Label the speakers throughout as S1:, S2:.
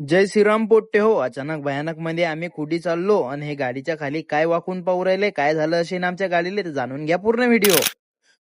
S1: जय श्रीराम पोट्टे हो. अचानक भयानक मध्ये आम्ही कुठे चाललो आणि हे गाडीच्या खाली काय वाकून पाहू राहिले, काय झालं असेल आमच्या गाडीला ते जाणून घ्या पूर्ण व्हिडिओ.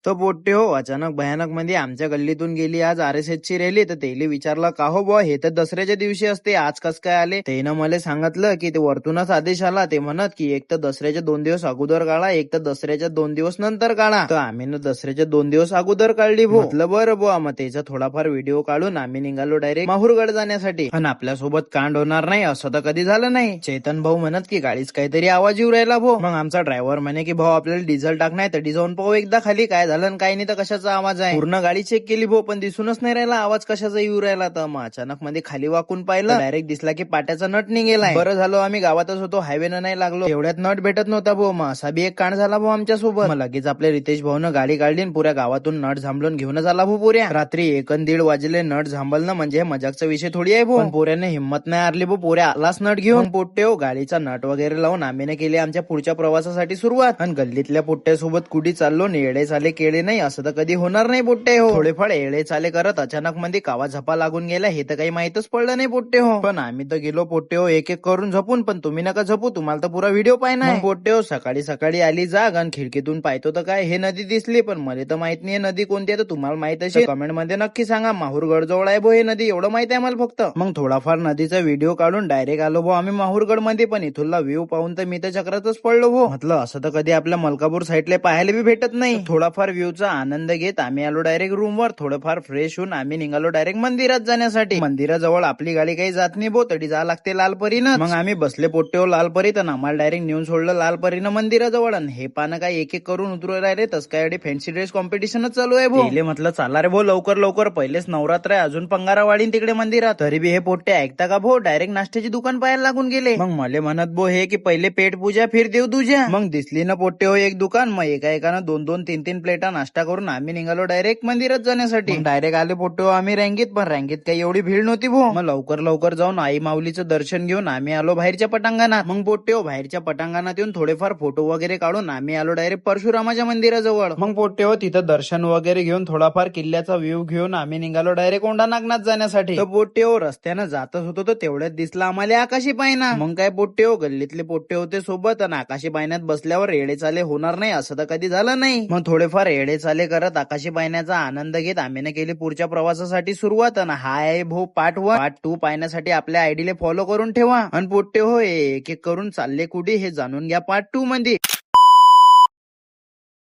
S1: तर पोट्टे हो, अचानक भयानक मध्ये आमच्या गल्लीतून गेली आज RSS ची रॅली. तर तेले विचारलं का हो बुवा, हे तर दसऱ्याच्या दिवशी असते, आज कस काय आले. त्यानं मला सांगितलं की ते वरतूनच आदेश आला. ते म्हणत की एक तर दसऱ्याच्या 2 दिवस अगोदर काढा, एक तर दसऱ्याच्या 2 दिवस नंतर काढा. तर आम्ही ना दसऱ्याच्या 2 दिवस अगोदर काढली भो. म्हटलं बरं बुवा. मग त्याचा थोडाफार व्हिडिओ काढून आम्ही निघालो डायरेक्ट माहूरगड जाण्यासाठी. पण आपल्यासोबत कांड होणार नाही असं तर कधी झालं नाही. चेतन भाऊ म्हणत की गाडीच काहीतरी आवाज येऊ राहिला भो. मग आमचा ड्रायव्हर म्हणे की भाऊ आपल्याला डिझेल टाकणार, तर जाऊन पाहू एकदा खाली काय झालं काय नाही, तर कशाचा आवाज आहे. पूर्ण गाडी चेक केली भो, पण दिसूनच नाही राहिला आवाज कशाचा येऊ राहिला. तर मग अचानक मध्ये खाली वाकून पाहिलं, डायरेक्ट दिसला की पाट्याचा नट निघेलाय. बरं झालं आम्ही गावातच होतो, हायवेनं नाही लागलो. एवढ्यात नट भेटत नव्हता भो. मग असा बी एक कांड झाला भाऊ आमच्या सोबत. मग लगेच आपल्या रितेश भाऊनं गाडी काढली आणि पुऱ्या गावातून नट झांबलून घेऊनच आला भो पुऱ्या. रात्री 1-1:30 वाजले नट झांबलणं म्हणजे मजाकचा विषय थोडी आहे भो. पण पोऱ्याने हिंमत नाही हारली भो, पोऱ्या आलाच नट घेऊन. पोट्टे हो, गाडीचा नट वगैरे लावून आम्ही केली आमच्या पुढच्या प्रवासासाठी सुरुवात. आणि गल्लीतल्या पोट्ट्यासोबत कुठे चाललो येडे चाले केळे नाही असं तर कधी होणार नाही पोट्टे हो. थोडेफार येडे चाले करत अचानक मध्ये कावा झपा लागून गेला, हे तर काही माहितच पडलं नाही पोट्टे हो. पण आम्ही तर गेलो पोट्टे हो एक एक करून झपून. पण तुम्ही नका झपू, तुम्हाला तर पुरा व्हिडिओ पाहिजे पोट्टे हो. सकाळी सकाळी आली जाग आणि खिडकीतून पाहतो तर काय हे नदी दिसली. पण मला तर माहित नाही नदी कोणती आहे, तर तुम्हाला माहित असेल कमेंट मध्ये नक्की सांगा. माहूरगड जवळ आहे भो हे नदी, एवढं माहित आहे मला फक्त. मग थोडाफार नदीचा व्हिडिओ काढून डायरेक्ट आलो भो आम्ही माहूरगड मध्ये. पण इथूनला व्ह्यू पाहून तर मी तर चक्रातच पडलो भो. म्हटलं असं तर कधी आपल्या मलकापूर साईडला पाहायला बी भेटत नाही. थोडाफार व्ह्यूचा आनंद घेत आम्ही आलो डायरेक्ट रूमवर. थोडंफार फ्रेश होऊन आम्ही निघालो डायरेक्ट मंदिरात जाण्यासाठी. मंदिराजवळ आपली गाडी काही जात नाही भो, तरी जा लागते लालपरीनं. मग आम्ही बसले पोट्टे हो लालपरीत आणि आम्हाला डायरेक्ट नेऊन सोडलं लालपरीनं मंदिराजवळ. आणि हे पानं काय एक एक करून उतरू राहिले, तस काय फॅन्सी ड्रेस कॉम्पिटिशनच चालू आहे भो. म्हटलं चाला रे भो लवकर लवकर, पहिलेच नवरात्र आहे, अजून पंगारा वाढीन तिकडे मंदिरात. तरी बी हे पोट्टे ऐकता का भो, डायरेक्ट नाश्त्याची दुकान पाहायला लागून गेले. मग मला म्हणत भो हे की पहिले पेट पूजा फिर देव तुझ्या. मग दिसली ना पोट्टे हो एक दुकान. मग एका एकानं 2-2, 3-3 प्लेटा नाश्ता करून आम्ही निघालो डायरेक्ट मंदिरात जाण्यासाठी. डायरेक्ट आले पोट्टे हो आम्ही रँगीत. पण रँगीत काही एवढी भीड नव्हती भो. मग लवकर लवकर जाऊन आई माऊलीचं दर्शन घेऊन आम्ही आलो बाहेरच्या पटांगणात. मग पोट्टे हो बाहेरच्या पटांगणात येऊन थोडेफार फोटो वगैरे काढून आम्ही आलो डायरेक्ट परशुरामाच्या मंदिराजवळ. मग पोट्टे हो तिथं दर्शन वगैरे घेऊन थोडाफार किल्ल्याचा व्ह्यू घेऊन आम्ही निघालो डायरेक्ट औंढा नागनाथ जाण्यासाठी. तर पोट्टे हो रस्त्यानं जातच होतो तर तेवढ्यात दिसला आम्हाला आकाशी पायना. मग काय पोट्टे हो, गल्लीतले पोट्टे होते सोबत आणि आकाशी पायण्यात बसल्यावर येडे चाले होणार नाही असं तर कधी झालं नाही. मग थोडेफार येडे चाले करत आकाशी पायण्याचा आनंद घेत आम्ही केली पुढच्या प्रवासासाठी सुरुवात. आणि हा आहे भो पार्ट 1. पार्ट 2 पाहण्यासाठी आपल्या आयडीला फॉलो करून ठेवा. आणि पोट्टे हो एक एक करून चालले कुठे हे जाणून घ्या पार्ट 2 मध्ये.